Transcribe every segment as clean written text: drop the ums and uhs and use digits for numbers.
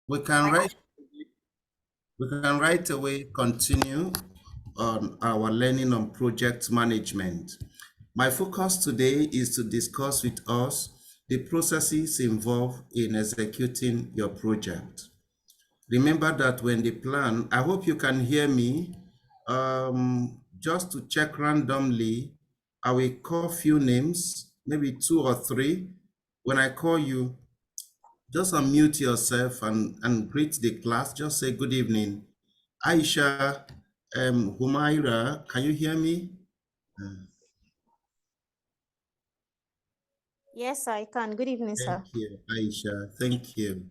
We can right away continue on our learning on project management. My focus today is to discuss with us the processes involved in executing your project. Remember that when they plan, I hope you can hear me. Just to check randomly, I will call few names, maybe 2 or 3. When I call you, just unmute yourself and greet the class. Just say good evening. Aisha, Humaira, can you hear me? Yes, I can. Good evening, sir. Thank you, Aisha. Thank you.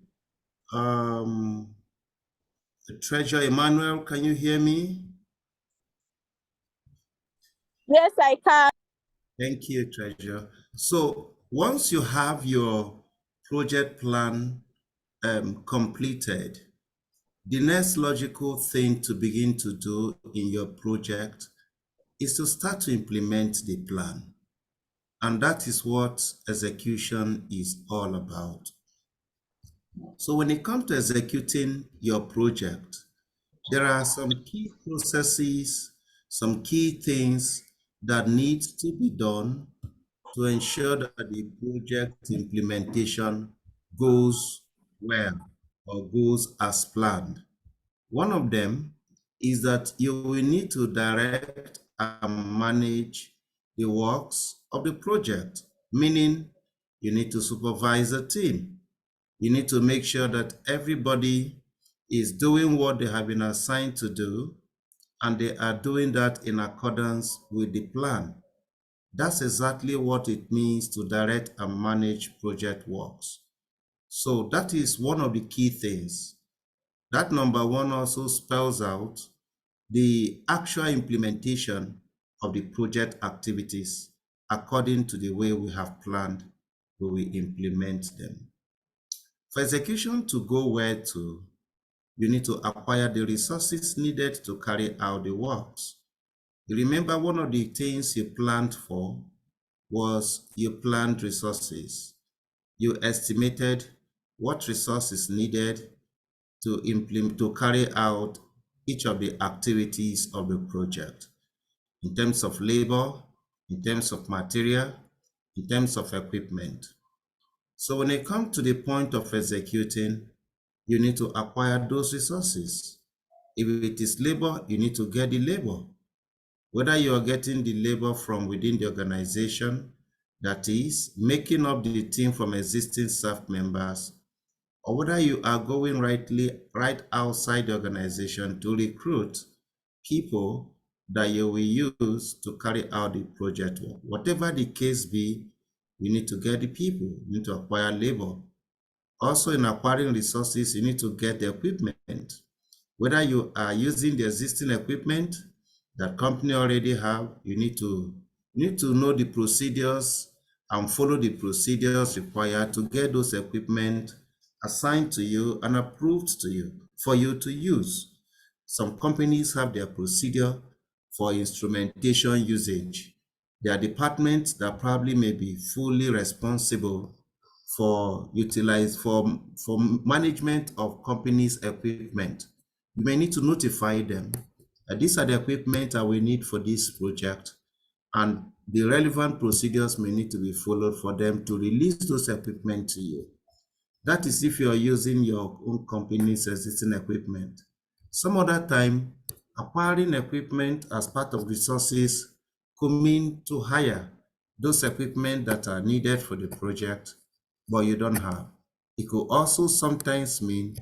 Treasure Emmanuel, can you hear me? Yes, I can. Thank you, Treasure. So once you have your project plan completed, the next logical thing to begin to do in your project is to start to implement the plan. And that is what execution is all about. So when it comes to executing your project, there are some key processes, some key things that need to be done to ensure that the project implementation goes well or goes as planned. One of them is that you will need to direct and manage the works of the project, meaning you need to supervise a team. You need to make sure that everybody is doing what they have been assigned to do, and they are doing that in accordance with the plan. That's exactly what it means to direct and manage project works. So that is one of the key things. That number one also spells out the actual implementation of the project activities according to the way we have planned, we will implement them. For execution to go well too, you need to acquire the resources needed to carry out the works. You remember one of the things you planned for was you planned resources. You estimated what resources needed to implement, to carry out each of the activities of the project in terms of labor, in terms of material, in terms of equipment. So when it comes to the point of executing, you need to acquire those resources. If it is labor, you need to get the labor. Whether you are getting the labor from within the organization, that is, making up the team from existing staff members, or whether you are going right outside the organization to recruit people that you will use to carry out the project work. Whatever the case be, you need to get the people, you need to acquire labor. Also, in acquiring resources, you need to get the equipment. Whether you are using the existing equipment that company already have, you need to know the procedures and follow the procedures required to get those equipment assigned to you and approved to you for you to use. Some companies have their procedure for instrumentation usage. There are departments that probably may be fully responsible for management of companies' equipment. You may need to notify them that these are the equipment that we need for this project, and the relevant procedures may need to be followed for them to release those equipment to you. That is if you are using your own company's existing equipment. Some other time, acquiring equipment as part of resources could mean to hire those equipment that are needed for the project, but you don't have. It could also sometimes mean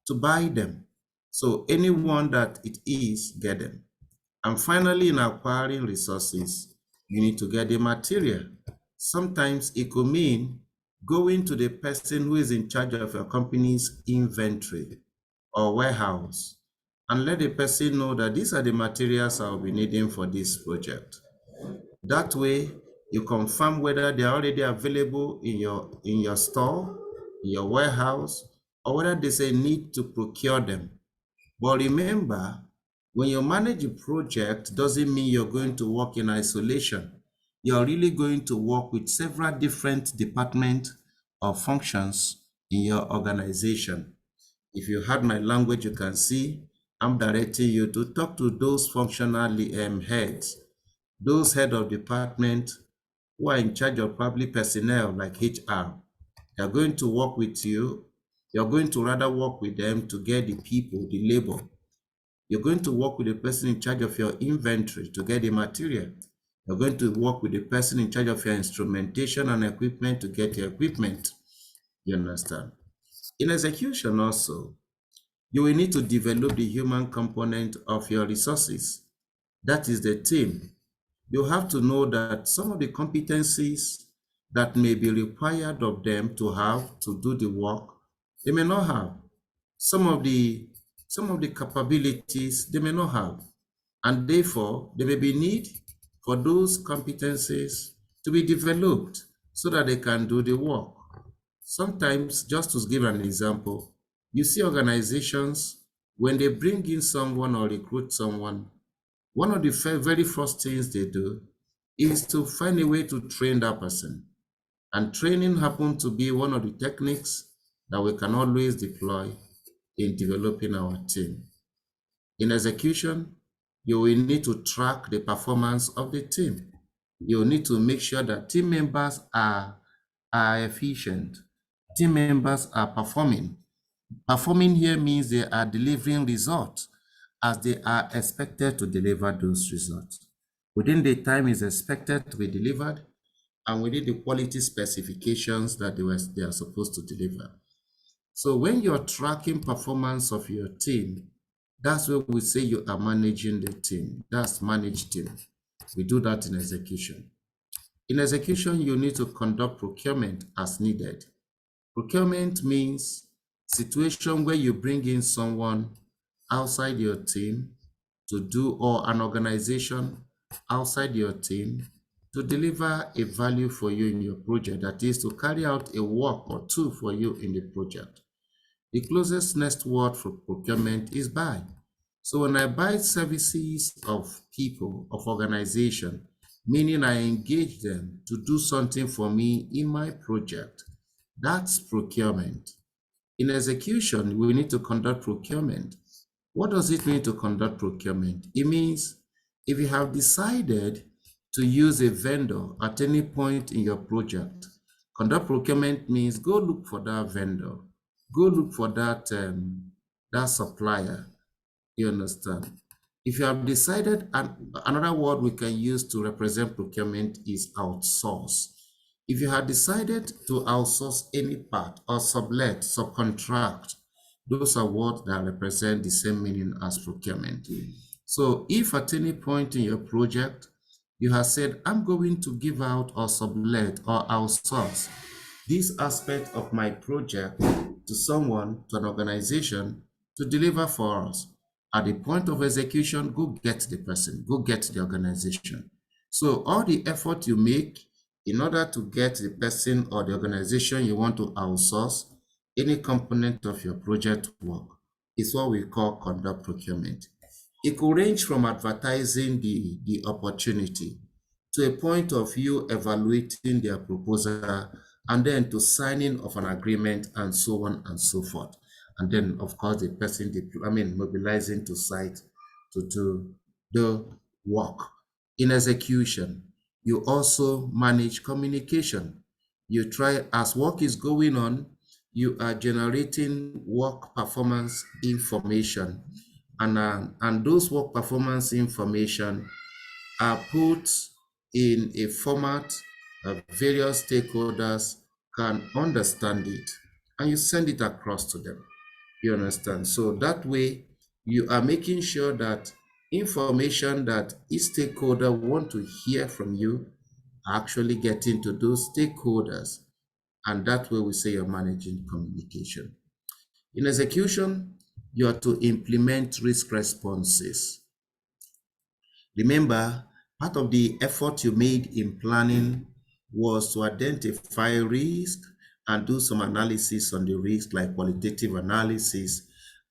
to buy them. So anyone that it is, get them. And finally, in acquiring resources, you need to get the material. Sometimes it could mean going to the person who is in charge of your company's inventory or warehouse and let the person know that these are the materials I'll be needing for this project. That way, you confirm whether they are already available in your store, in your warehouse, or whether there's a need to procure them. But remember, when you manage a project, doesn't mean you're going to work in isolation. You're really going to work with several different departments or functions in your organization. If you heard my language, you can see I'm directing you to talk to those functional heads, those head of department who are in charge of probably personnel like HR. They are going to work with you. You're going to rather work with them to get the people, the labor. You're going to work with the person in charge of your inventory to get the material. You're going to work with the person in charge of your instrumentation and equipment to get your equipment. You understand? In execution also, you will need to develop the human component of your resources. That is the team. You have to know that some of the competencies that may be required of them to have to do the work, they may not have. Some of the capabilities they may not have. And therefore, there may be need for those competencies to be developed so that they can do the work. Sometimes, just to give an example, you see organizations, when they bring in someone or recruit someone, one of the very first things they do is to find a way to train that person. And training happens to be one of the techniques that we can always deploy in developing our team. In execution, you will need to track the performance of the team. You will need to make sure that team members are efficient. Team members are performing. Performing here means they are delivering results as they are expected to deliver those results. Within the time is expected to be delivered and within the quality specifications that they are supposed to deliver. So when you're tracking performance of your team, that's where we say you are managing the team. That's managed team. We do that in execution. In execution, you need to conduct procurement as needed. Procurement means situation where you bring in someone outside your team to do, or an organization outside your team to deliver a value for you in your project, that is to carry out a work or two for you in the project. The closest next word for procurement is buy. So when I buy services of people, of organization, meaning I engage them to do something for me in my project, that's procurement. In execution, we need to conduct procurement. What does it mean to conduct procurement? It means if you have decided to use a vendor at any point in your project, conduct procurement means go look for that vendor, go look for that supplier. You understand? If you have decided, and another word we can use to represent procurement is outsource. If you have decided to outsource any part or sublet, subcontract, those are words that represent the same meaning as procurement. So if at any point in your project, you have said, I'm going to give out or sublet or outsource this aspect of my project to someone, to an organization, to deliver for us. At the point of execution, go get the person, go get the organization. So all the effort you make in order to get the person or the organization you want to outsource any component of your project work is what we call conduct procurement. It could range from advertising the opportunity to a point of you evaluating their proposal and then to signing of an agreement and so on and so forth. And then, of course, the person, mobilizing to site to do the work. In execution, you also manage communication. You try, as work is going on, you are generating work performance information. And those work performance information are put in a format that various stakeholders can understand it, and you send it across to them. You understand? So that way, you are making sure that information that each stakeholder want to hear from you are actually getting to those stakeholders. And that way we say you're managing communication. In execution, you are to implement risk responses. Remember, part of the effort you made in planning was to identify risk and do some analysis on the risk, like qualitative analysis,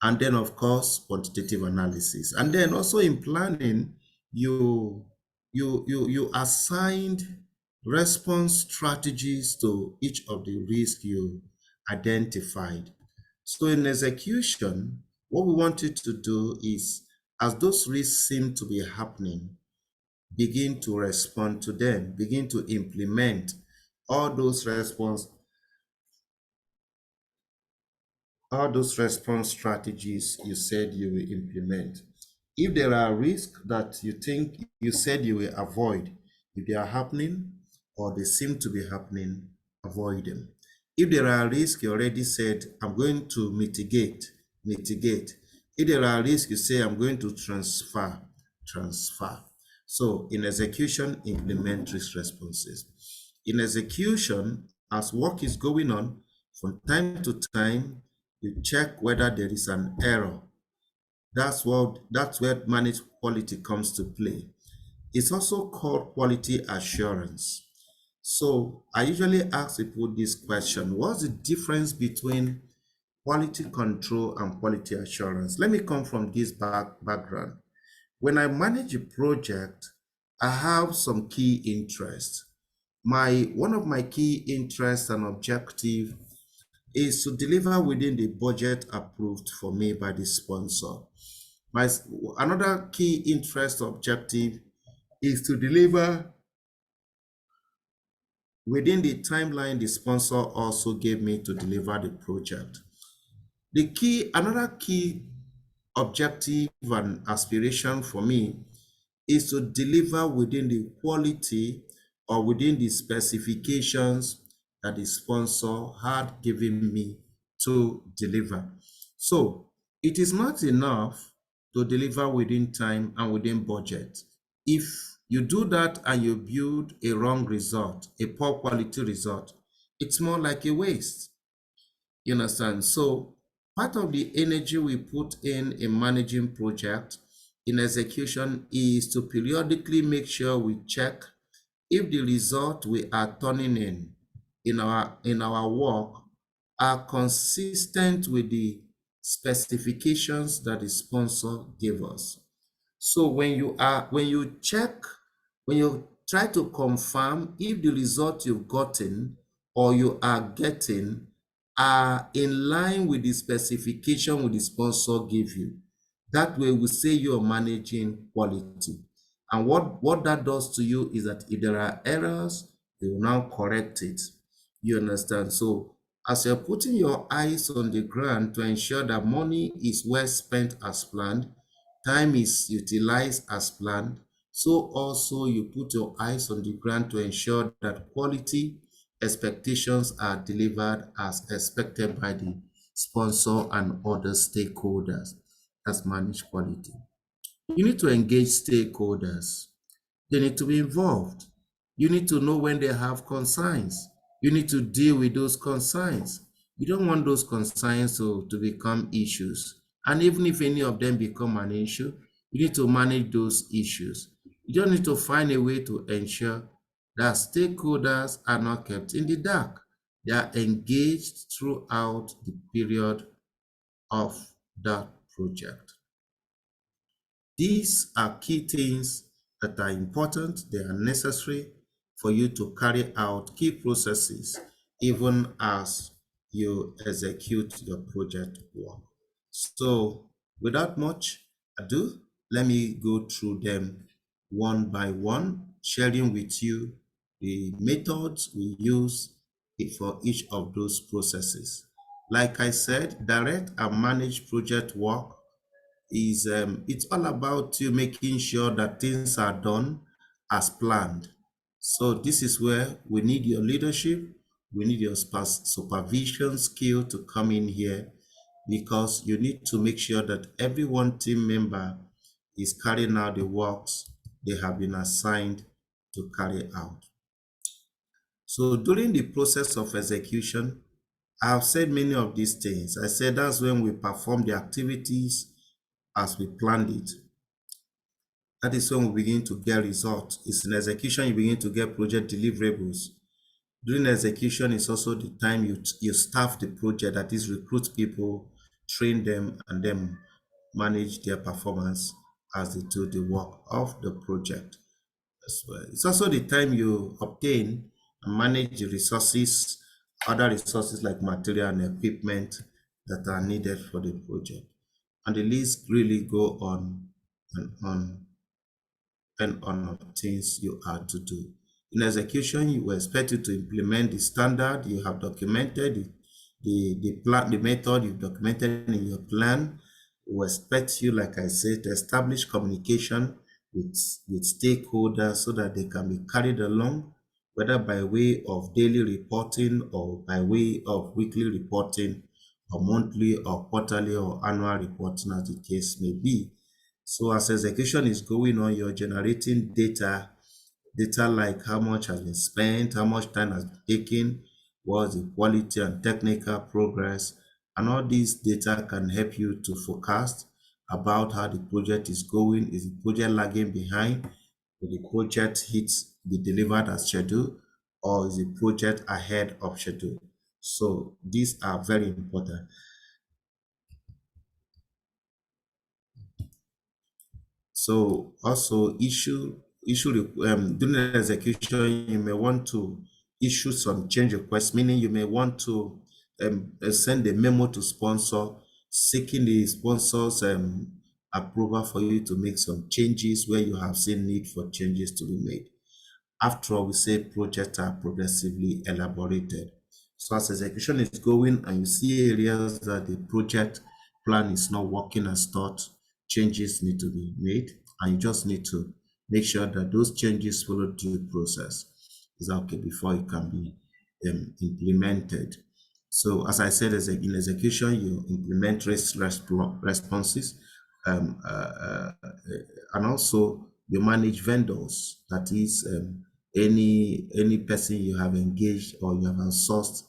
and then of course quantitative analysis. And then also in planning, you assigned response strategies to each of the risks you identified. So in execution, what we want you to do is, as those risks seem to be happening, begin to respond to them, begin to implement all those response strategies you said you will implement. If there are risks that you think you said you will avoid, if they are happening or they seem to be happening, avoid them. If there are risks you already said, I'm going to mitigate. If there are risks you say, I'm going to transfer. So in execution, implement risk responses. In execution, as work is going on, from time to time, you check whether there is an error. That's where managed quality comes to play. It's also called quality assurance. So I usually ask people this question: what's the difference between quality control and quality assurance? Let me come from this background. When I manage a project, I have some key interests. One of my key interests and objective is to deliver within the budget approved for me by the sponsor. Another key interest objective is to deliver within the timeline the sponsor also gave me to deliver the project. Another key objective and aspiration for me is to deliver within the quality or within the specifications that the sponsor had given me to deliver. So it is not enough to deliver within time and within budget. If you do that and you build a wrong result, a poor quality result, it's more like a waste. You understand? So part of the energy we put in managing project in execution is to periodically make sure we check if the result we are turning in our work are consistent with the specifications that the sponsor gave us. So when you try to confirm if the result you've gotten or you are getting are in line with the specification with the sponsor give you, that way we say you're managing quality. And what that does to you is that if there are errors, they will now correct it. You understand? So as you're putting your eyes on the ground to ensure that money is well spent as planned, time is utilized as planned, so also you put your eyes on the ground to ensure that quality expectations are delivered as expected by the sponsor and other stakeholders that manage quality. You need to engage stakeholders. They need to be involved. You need to know when they have concerns. You need to deal with those concerns. You don't want those concerns to become issues. And even if any of them become an issue, you need to manage those issues. You don't need to find a way to ensure that stakeholders are not kept in the dark. They are engaged throughout the period of that project. These are key things that are important. They are necessary for you to carry out key processes even as you execute your project work. So without much ado, let me go through them one by one, sharing with you the methods we use for each of those processes. Like I said, direct and manage project work is it's all about you making sure that things are done as planned. So this is where we need your leadership, we need your supervision skill to come in here, because you need to make sure that every one team member is carrying out the works they have been assigned to carry out. So during the process of execution, I've said many of these things. I said that's when we perform the activities as we planned it. That is when we begin to get results. It's in execution you begin to get project deliverables. During execution is also the time you staff the project, that is, recruit people, train them, and then manage their performance as they do the work of the project as well. It's also the time you obtain and manage the resources, other resources like material and equipment that are needed for the project. And the list really go on and on and on of things you are to do. In execution, you were expected to implement the standard. You have documented the plan, the method you've documented in your plan. We expect you, like I said, to establish communication with stakeholders so that they can be carried along, whether by way of daily reporting or by way of weekly reporting or monthly or quarterly or annual reporting, as the case may be. So as execution is going on, you're generating data like how much has been spent, how much time has been taken, what's the quality and technical progress, and all these data can help you to forecast about how the project is going. Is the project lagging behind? Will the project be delivered as scheduled, or is the project ahead of schedule? So these are very important. So also during the execution, you may want to issue some change requests, meaning you may want to send a memo to sponsor seeking the sponsor's approval for you to make some changes where you have seen need for changes to be made. After all, we say projects are progressively elaborated. So as execution is going and you see areas that the project plan is not working as thought, changes need to be made, and you just need to make sure that those changes follow due process. Is that okay before it can be implemented? So as I said, in execution, you implement responses, and also you manage vendors. That is, any person you have engaged or you have outsourced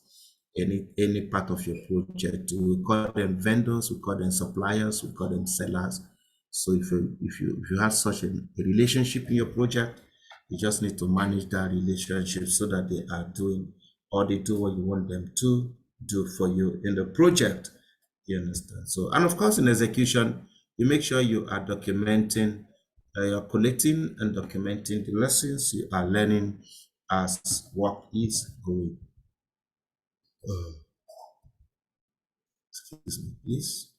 any part of your project. We call them vendors, we call them suppliers, we call them sellers. So if you have such a relationship in your project, you just need to manage that relationship so that they are doing or they do what you want them to do for you in the project. You understand? So, and of course, in execution, you make sure you are documenting, you're collecting and documenting the lessons you are learning as work is going. Excuse me, please.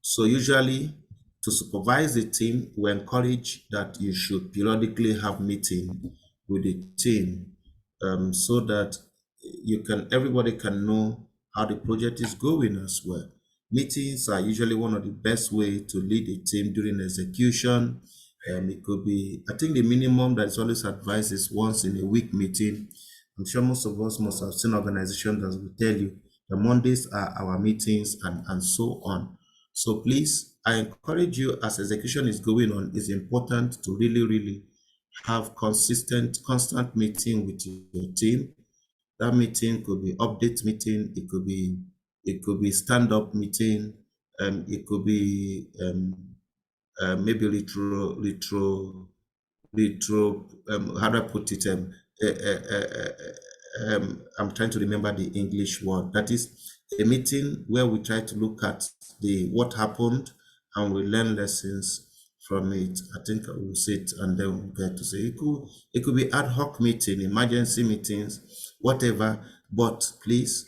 So usually to supervise the team, we encourage that you should periodically have meeting with the team so that everybody can know how the project is going as well. Meetings are usually one of the best way to lead a team during execution. It could be, I think the minimum that is always advised is once in a week meeting. I'm sure most of us must have seen organizations that will tell you the Mondays are our meetings and so on. So please, I encourage you as execution is going on, it's important to really have constant meeting with your team. That meeting could be update meeting, it could be stand-up meeting, it could be maybe how do I put it? I'm trying to remember the English word. That is a meeting where we try to look at what happened and we learn lessons from it. I think I will say it and then we'll get to say it could be ad hoc meeting, emergency meetings, whatever. But please,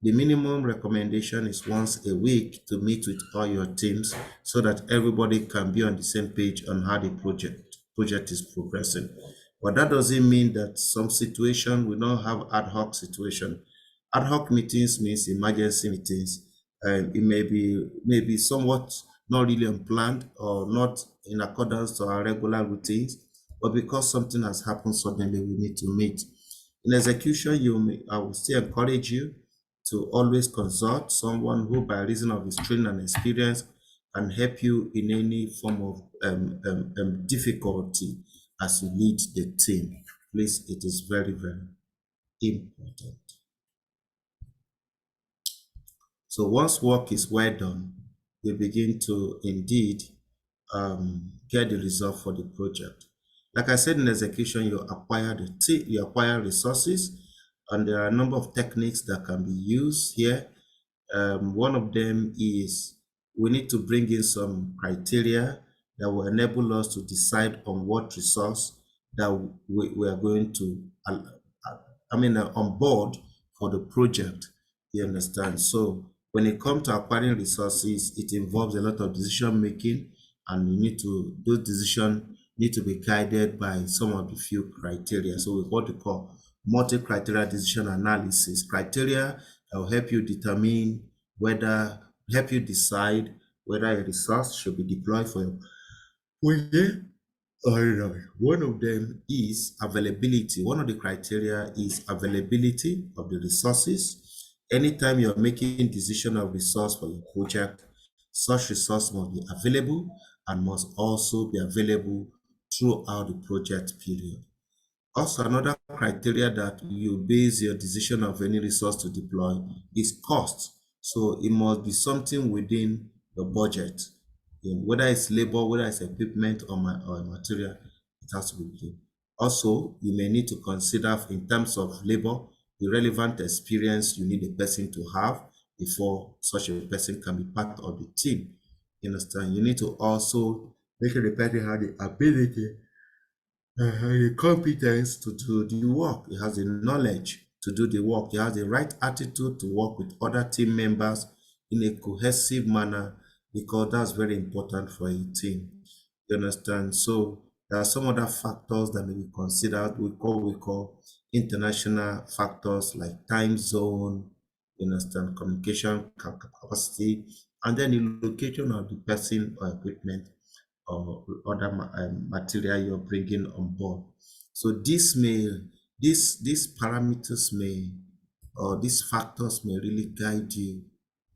the minimum recommendation is once a week to meet with all your teams so that everybody can be on the same page on how the project is progressing. But that doesn't mean that some situation will not have ad hoc situation. Ad hoc meetings means emergency meetings. It may be somewhat not really unplanned or not in accordance to our regular routines, but because something has happened suddenly, we need to meet. In execution, I will still encourage you to always consult someone who, by reason of his training and experience, can help you in any form of difficulty as you lead the team. Please, it is very important. So once work is well done, we begin to indeed get the result for the project. Like I said, in execution, you acquire resources, and there are a number of techniques that can be used here. One of them is we need to bring in some criteria that will enable us to decide on what resource that we are going to, on board for the project. You understand? So when it comes to acquiring resources, it involves a lot of decision making, and those decisions need to be guided by some of the few criteria. So what we call multi-criteria decision analysis. Criteria that will help you determine whether help you decide whether a resource should be deployed for your project. One of them is availability. One of the criteria is availability of the resources. Anytime you're making decision of resource for your project, such resource must be available and must also be available throughout the project period. Also, another criteria that you base your decision of any resource to deploy is cost. So it must be something within the budget. Whether it's labor, whether it's equipment or material, it has to be within. Also, you may need to consider in terms of labor, the relevant experience you need a person to have before such a person can be part of the team. You understand? You need to also make sure the person has the ability, the competence to do the work. He has the knowledge to do the work. He has the right attitude to work with other team members in a cohesive manner, because that's very important for a team. You understand? So there are some other factors that may be considered. We call international factors like time zone, you understand, communication capacity, and then the location of the person or equipment or other material you're bringing on board. So these parameters may, or these factors may really guide you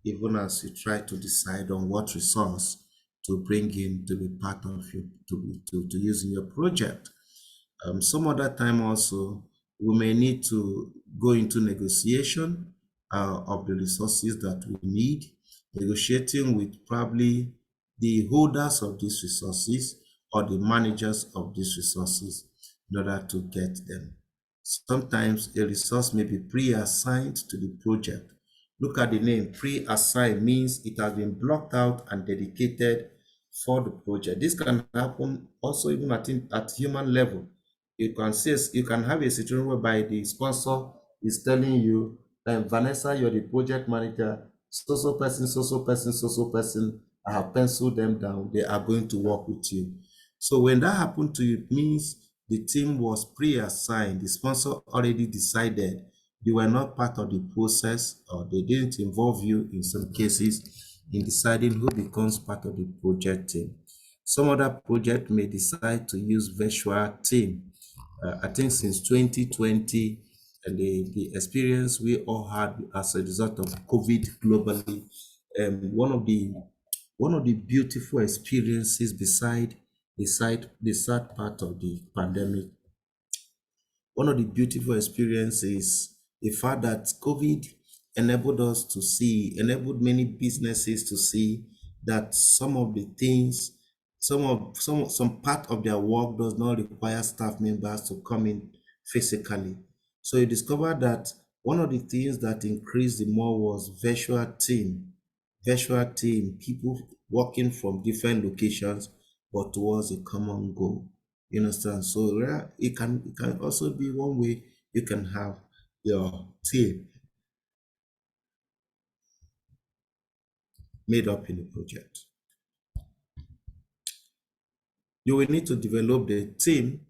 even as you try to decide on what resource to bring in to be part of your to use in your project. Some other time also, we may need to go into negotiation of the resources that we need, negotiating with probably the holders of these resources or the managers of these resources in order to get them. Sometimes a resource may be pre-assigned to the project. Look at the name. Pre-assigned means it has been blocked out and dedicated for the project. This can happen also even at human level. You can have a situation whereby the sponsor is telling you, Vanessa, you're the project manager, so person, so person, so person. I have penciled them down. They are going to work with you. So when that happened to you, it means the team was pre-assigned. The sponsor already decided. You were not part of the process, or they didn't involve you in some cases in deciding who becomes part of the project team. Some other project may decide to use virtual team. I think since 2020, and the experience we all had as a result of COVID globally, one of the beautiful experiences beside the sad part of the pandemic, one of the beautiful experiences, the fact that COVID enabled many businesses to see that some of the things, some part of their work does not require staff members to come in physically. So you discovered that one of the things that increased the more was virtual team, people working from different locations, but towards a common goal. You understand? So it can also be one way you can have your team made up in a project. You will need to develop the team.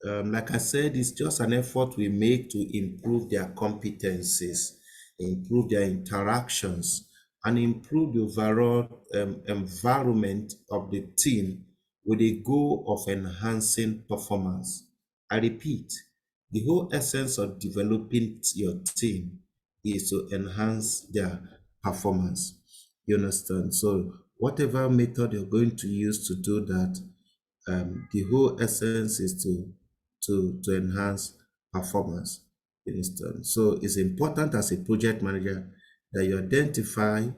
Like I said, it's just an effort we make to improve their competencies, improve their interactions, and improve the overall environment of the team with a goal of enhancing performance. I repeat, the whole essence of developing your team is to enhance their performance. You understand? So whatever method you're going to use to do that, the whole essence is to enhance performance. You understand? So it's important as a project manager that you identify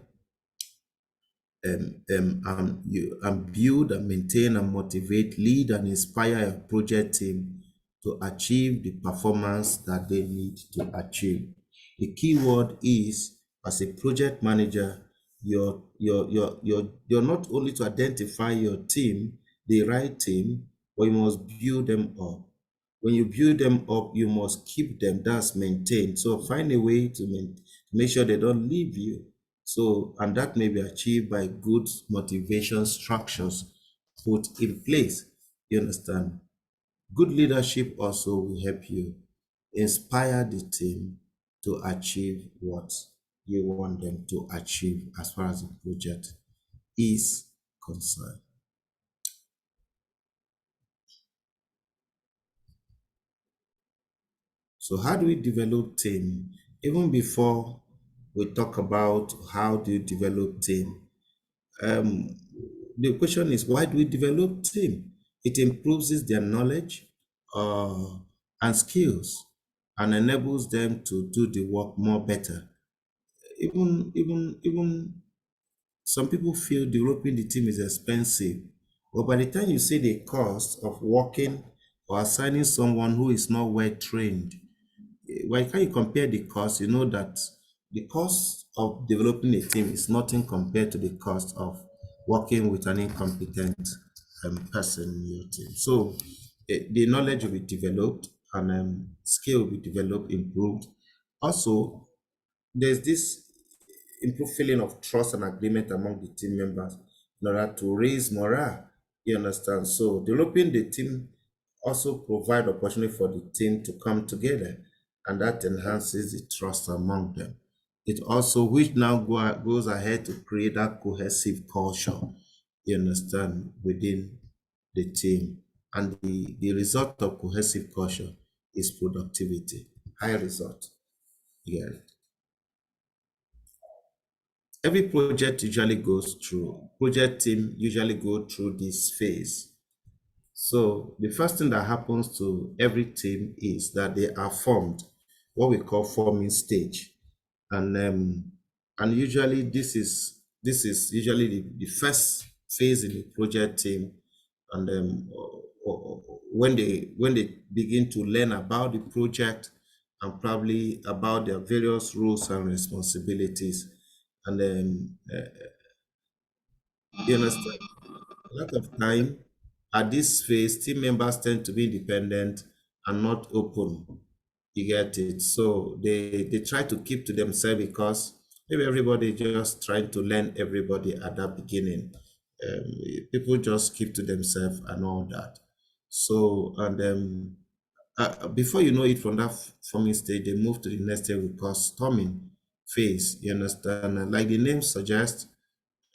you build and maintain and motivate, lead and inspire your project team to achieve the performance that they need to achieve. The key word is, as a project manager, you're not only to identify your team, the right team, but you must build them up. When you build them up, you must keep them. That's maintained. So find a way to make sure they don't leave you. So, and that may be achieved by good motivation structures put in place. You understand? Good leadership also will help you inspire the team to achieve what you want them to achieve as far as the project is concerned. So how do we develop team? Even before we talk about how do you develop team, um, the question is, why do we develop team? It improves their knowledge uh, and skills and enables them to do the work more better. Even some people feel developing the team is expensive, but by the time you see the cost of working or assigning someone who is not well trained, why can't you compare the cost? You know that the cost of developing a team is nothing compared to the cost of working with an incompetent person in your team. So the knowledge will be developed and skill will be developed, improved. Also, there's this improved feeling of trust and agreement among the team members in order to raise morale. You understand? So developing the team also provide opportunity for the team to come together, and that enhances the trust among them. It also, which now goes ahead to create that cohesive culture, you understand, within the team. And the result of cohesive culture is productivity, high result. Yeah. Every project team usually go through this phase. So the first thing that happens to every team is that they are formed, what we call forming stage. And usually this is usually the first phase in the project team. And when they begin to learn about the project and probably about their various roles and responsibilities. And then you understand, a lot of time at this phase, team members tend to be independent and not open. You get it? So they try to keep to themselves because maybe everybody just trying to learn everybody at that beginning. Um, People just keep to themselves and all that. So and before you know it, from that forming stage, they move to the next stage we call storming phase. You understand? And like the name suggests,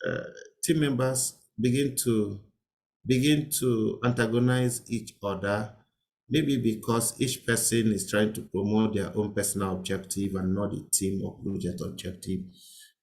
uh, team members begin to antagonize each other, maybe because each person is trying to promote their own personal objective and not the team or project objective.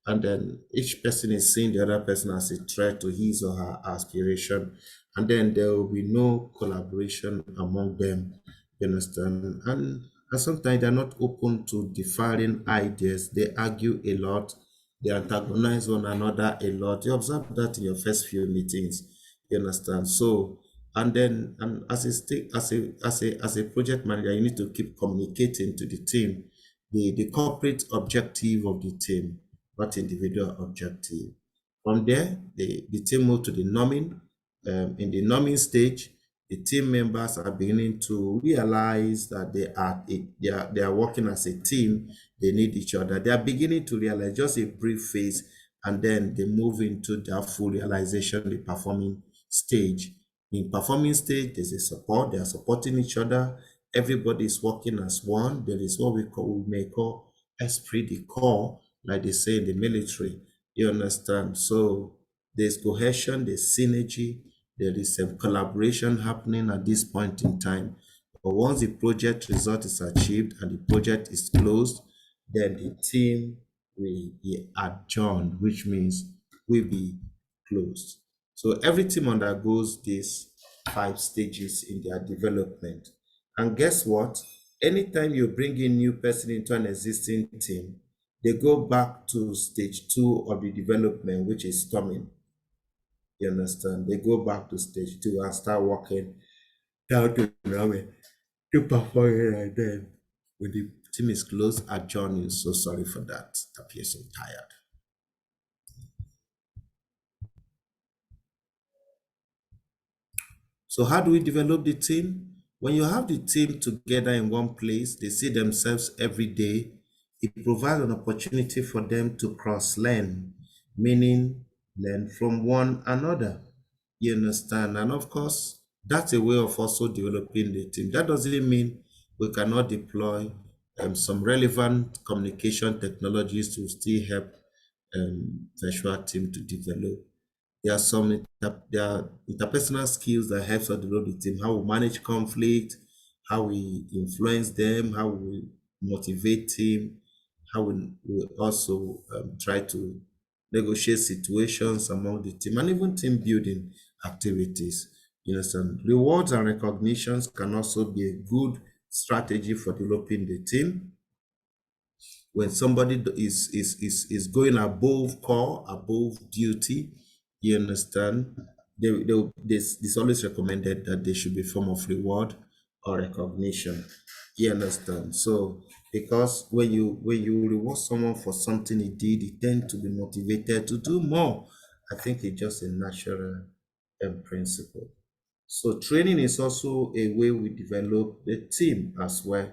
And then each person is seeing the other person as a threat to his or her aspiration. And then there will be no collaboration among them. You understand? And sometimes they're not open to differing ideas. They argue a lot. They antagonize one another a lot. You observe that in your first few meetings. You understand? So, and then, and as a project manager, you need to keep communicating to the team the corporate objective of the team, not individual objective. From there, the team move to the norming. In the norming stage, the team members are beginning to realize that they are working as a team. They need each other. They are beginning to realize, just a brief phase, and then they move into their full realization, the performing stage. In performing stage, there's a support. They are supporting each other. Everybody is working as one. There is what we may call esprit de corps, like they say in the military. You understand? So there's cohesion, there's synergy, there is some collaboration happening at this point in time. But once the project result is achieved and the project is closed, then the team will be adjourned, which means will be closed. So every team undergoes these 5 stages in their development. And guess what? Anytime you bring in new person into an existing team, they go back to stage 2 of the development, which is storming. You understand? They go back to stage 2 and start working down to runway to perform it, and then when the team is closed, adjourn. You so sorry for that. Appear so tired. So how do we develop the team? When you have the team together in one place, they see themselves every day. It provides an opportunity for them to cross-learn, meaning learn from one another. You understand? And of course, that's a way of also developing the team. That doesn't mean we cannot deploy some relevant communication technologies to still help virtual team to develop. There are some there are interpersonal skills that helps us develop the team, how we manage conflict, how we influence them, how we motivate team, how we also try to negotiate situations among the team, and even team building activities. You know, some rewards and recognitions can also be a good strategy for developing the team. When somebody is going above call, above duty, you understand, this always recommended that there should be a form of reward or recognition. You understand? So because when you reward someone for something he did, he tend to be motivated to do more. I think it's just a natural principle. So training is also a way we develop the team as well.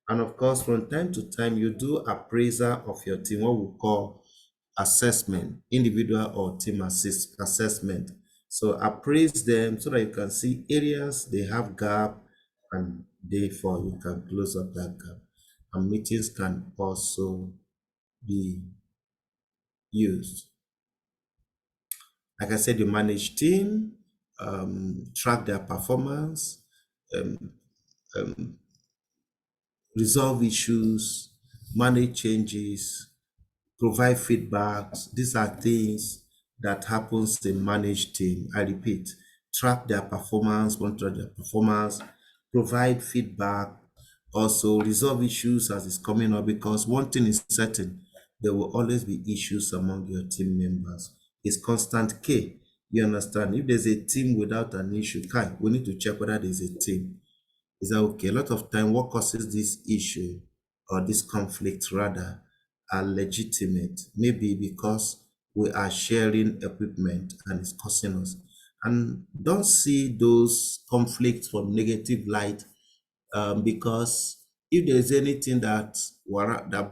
And of course, from time to time, you do appraisal of your team, what we call assessment, individual or team assessment. So appraise them so that you can see areas they have gap, and therefore you can close up that gap. And meetings can also be used. Like I said, you manage team, track their performance, resolve issues, manage changes, provide feedbacks. These are things that happens in managed team. I repeat, track their performance, monitor their performance, provide feedback, also resolve issues as it's coming up, because one thing is certain, there will always be issues among your team members. It's constant K. You understand? If there's a team without an issue, we need to check whether there's a team. Is that okay? A lot of time, what causes this issue or this conflict rather are legitimate. Maybe because we are sharing equipment and it's causing us. And don't see those conflicts from negative light, because if there's anything that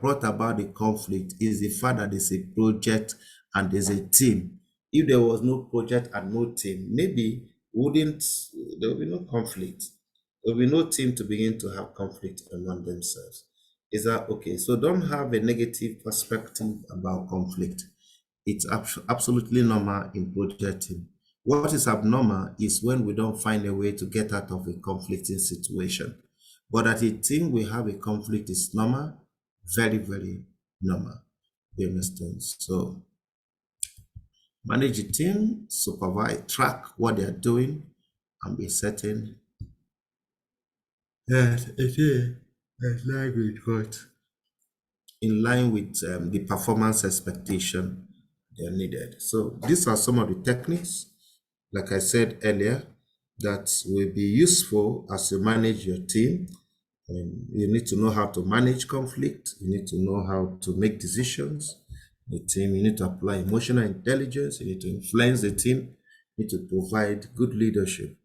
brought about the conflict is the fact that there's a project and there's a team. If there was no project and no team, maybe wouldn't there will be no conflict. There will be no team to begin to have conflict among themselves. Is that okay? So don't have a negative perspective about conflict. It's absolutely normal in projecting. What is abnormal is when we don't find a way to get out of a conflicting situation. But at a team, we have a conflict is normal, very, very normal. You understand? So manage a team, supervise, track what they are doing, and be certain that it is in line with the performance expectation they're needed. So these are some of the techniques, like I said earlier, that will be useful as you manage your team. You need to know how to manage conflict. You need to know how to make decisions. The team, you need to apply emotional intelligence. You need to influence the team. You need to provide good leadership,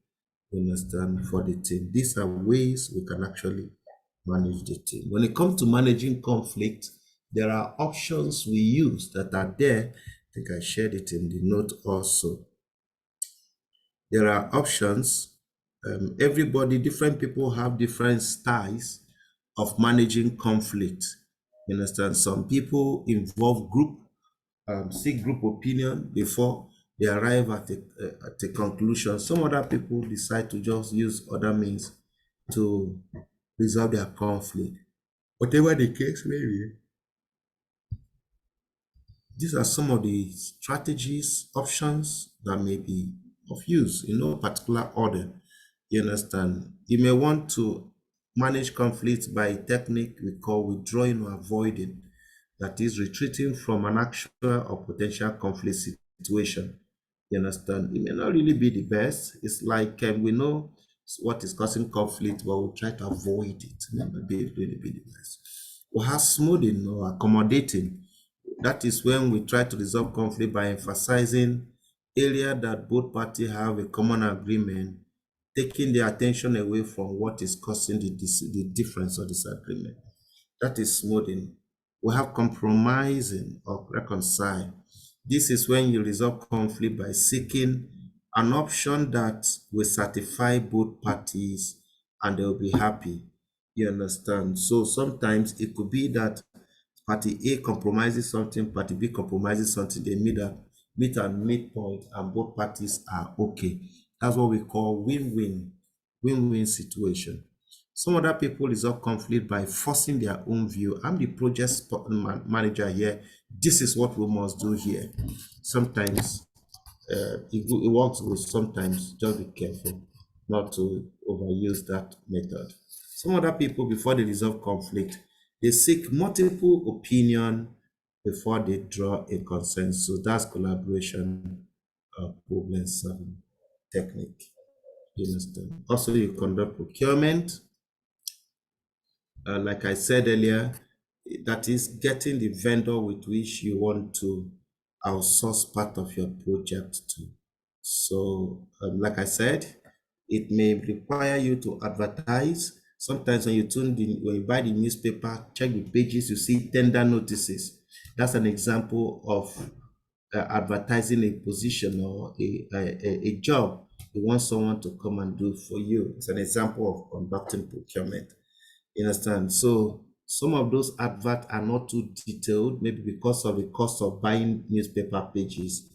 you understand, for the team. These are ways we can actually manage the team. When it comes to managing conflict, there are options we use that are there. I think I shared it in the note also. There are options. Everybody, different people have different styles of managing conflict. You understand? Some people involve group, seek group opinion before they arrive at a conclusion. Some other people decide to just use other means to resolve their conflict. Whatever the case may be, these are some of the strategies, options that may be of use in no particular order. You understand? You may want to manage conflicts by a technique we call withdrawing or avoiding, that is retreating from an actual or potential conflict situation. You understand? It may not really be the best. It's like we know what is causing conflict, but we'll try to avoid it. It may not be really be the best. We have smoothing or accommodating. That is when we try to resolve conflict by emphasizing area that both parties have a common agreement, taking the attention away from what is causing the difference or disagreement. That is smoothing. We have compromising or reconcile. This is when you resolve conflict by seeking an option that will satisfy both parties and they'll be happy. You understand? So sometimes it could be that party A compromises something, party B compromises something, they meet at midpoint and both parties are okay. That's what we call win-win situation. Some other people resolve conflict by forcing their own view. I'm the manager here. This is what we must do here. Sometimes it works good. Sometimes just be careful not to overuse that method. Some other people, before they resolve conflict, they seek multiple opinion before they draw a consensus. So that's collaboration, problem solving technique. You understand? Also, you conduct procurement. Like I said earlier, that is getting the vendor with which you want to outsource part of your project to. So, like I said, it may require you to advertise. Sometimes when you buy the newspaper, check the pages, you see tender notices. That's an example of advertising a position or a job you want someone to come and do for you. It's an example of conducting procurement. You understand? So some of those adverts are not too detailed, maybe because of the cost of buying newspaper pages.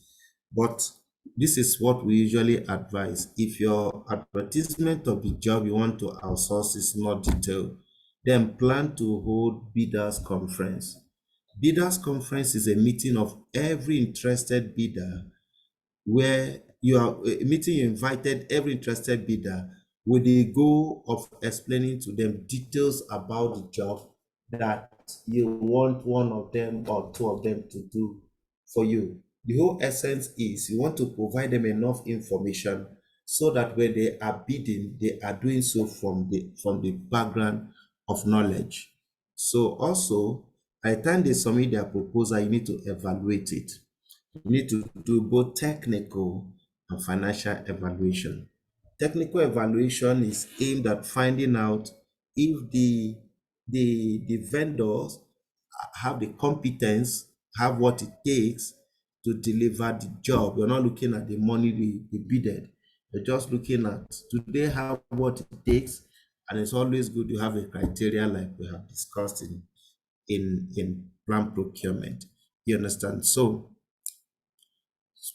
But this is what we usually advise. If your advertisement of the job you want to outsource is not detailed, then plan to hold bidders conference. Bidders conference is a meeting of every interested bidder where you are a meeting you invited every interested bidder with the goal of explaining to them details about the job that you want one of them or two of them to do for you. The whole essence is you want to provide them enough information so that when they are bidding, they are doing so from the background of knowledge. So also, by the time they submit their proposal, you need to evaluate it. You need to do both technical and financial evaluation. Technical evaluation is aimed at finding out if the vendors have the competence, have what it takes to deliver the job. You're not looking at the money they bidded. You're just looking at, do they have what it takes? And it's always good to have a criteria like we have discussed in brand procurement. You understand? So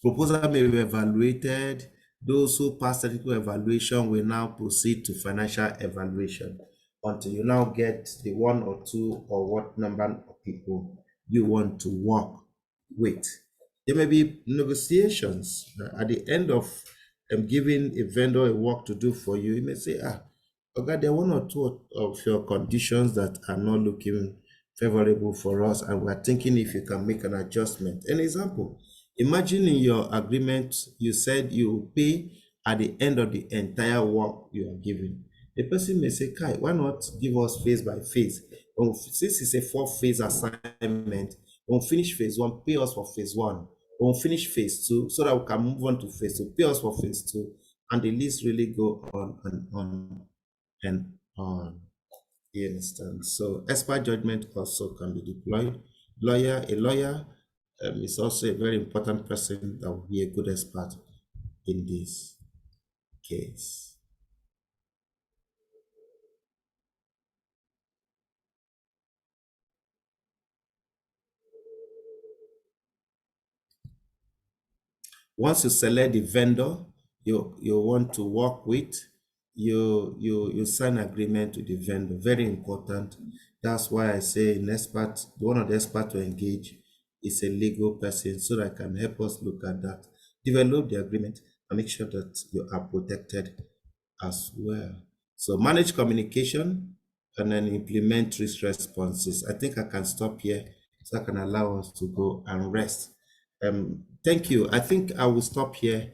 proposal may be evaluated. Those who pass technical evaluation will now proceed to financial evaluation until you now get the one or two or what number of people you want to work with. There may be negotiations at the end of giving a vendor a work to do for you. You may say, okay, there are one or two of your conditions that are not looking favorable for us, and we're thinking if you can make an adjustment. An example, imagine in your agreement, you said you pay at the end of the entire work you are given. The person may say, Kai, why not give us phase by phase? Since it's a 4-phase assignment, we'll finish phase one, pay us for phase one. We'll finish phase two so that we can move on to phase two, pay us for phase two. And the list really go on and on and on. You understand? So expert judgment also can be deployed. A lawyer is also a very important person that will be a good expert in this case. Once you select the vendor you want to work with, you sign agreement with the vendor. Very important. That's why I say one of the experts to engage is a legal person so that can help us look at that, develop the agreement, and make sure that you are protected as well. So manage communication and then implement risk responses. I think I can stop here so I can allow us to go and rest. Thank you. I think I will stop here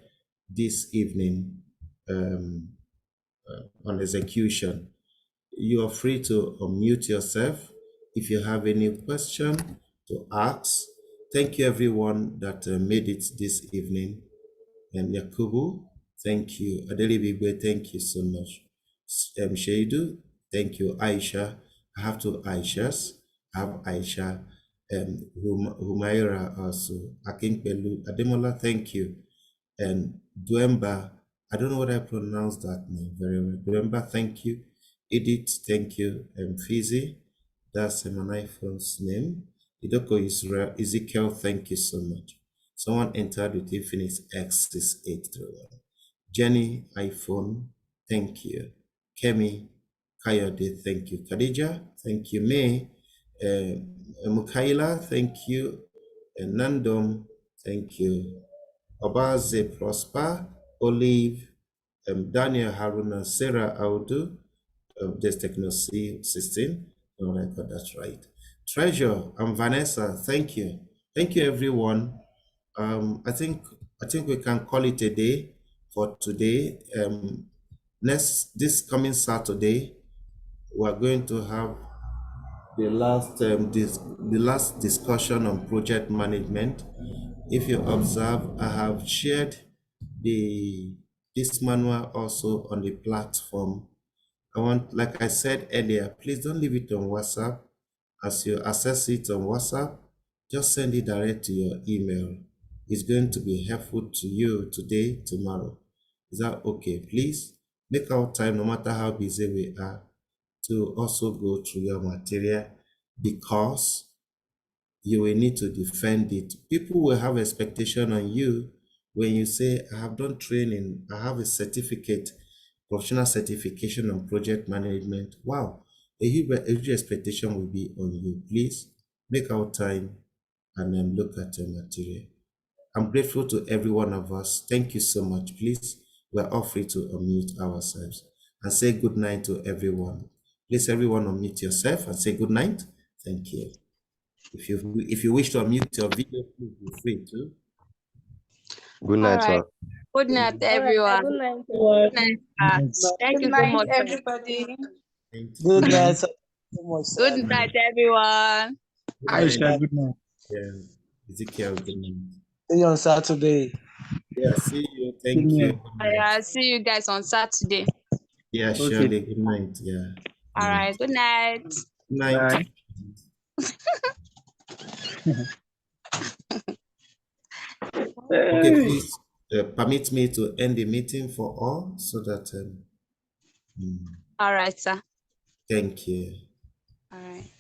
this evening on execution. You are free to unmute yourself if you have any question to ask. Thank you everyone that made it this evening. And Yakubu, thank you. Adelibigwe, thank you so much. Sheidu, thank you. Aisha, I have two Aishas. I have Aisha, Humaira also, Akinpelu, Ademola, thank you. And Duemba, I don't know what I pronounced that name very well. Duemba, thank you. Edith, thank you. And Fizi, that's my iPhone's name. Idoko Israel, Ezekiel, thank you so much. Someone entered with Infinix X6831. Jenny, iPhone, thank you. Kemi, Kayode, thank you. Khadija, thank you. May, Mukaila, thank you. And Nandom, thank you. Obaze Prosper, Olive, Daniel Haruna, Sarah Audu, this Technology 16. No, I got that right. Treasure, I'm Vanessa. Thank you. Thank you, everyone. I think we can call it a day for today. This coming Saturday, we're going to have the last discussion on project management. If you observe, I have shared this manual also on the platform. Like I said earlier, please don't leave it on WhatsApp. As you access it on WhatsApp, just send it direct to your email. It's going to be helpful to you today, tomorrow. Is that okay? Please make our time, no matter how busy we are, to also go through your material, because you will need to defend it. People will have expectation on you when you say, I have done training, I have a certificate, professional certification on project management. Wow, a huge expectation will be on you. Please make out time and then look at your material. I'm grateful to every one of us. Thank you so much. Please, we're all free to unmute ourselves and say good night to everyone. Please, everyone, unmute yourself and say good night. Thank you. If you wish to unmute your video, please feel free to. Good night, All right. sir. Good night, All right. everyone. Good night. Good night, sir. Thank Good you so night, much, sir. everybody. Good night, sir. So much, sir. Good night, everyone. Good Good night. Yeah, Ezekiel, good night. See you on Saturday. Yeah, see you. Thank Good you. night. Good night. I'll see you guys on Saturday. Yeah, Okay. surely. Good night. Yeah. All right. Good night. Good night. Bye. Okay, please permit me to end the meeting for all so that. All right, sir. Thank you. All right.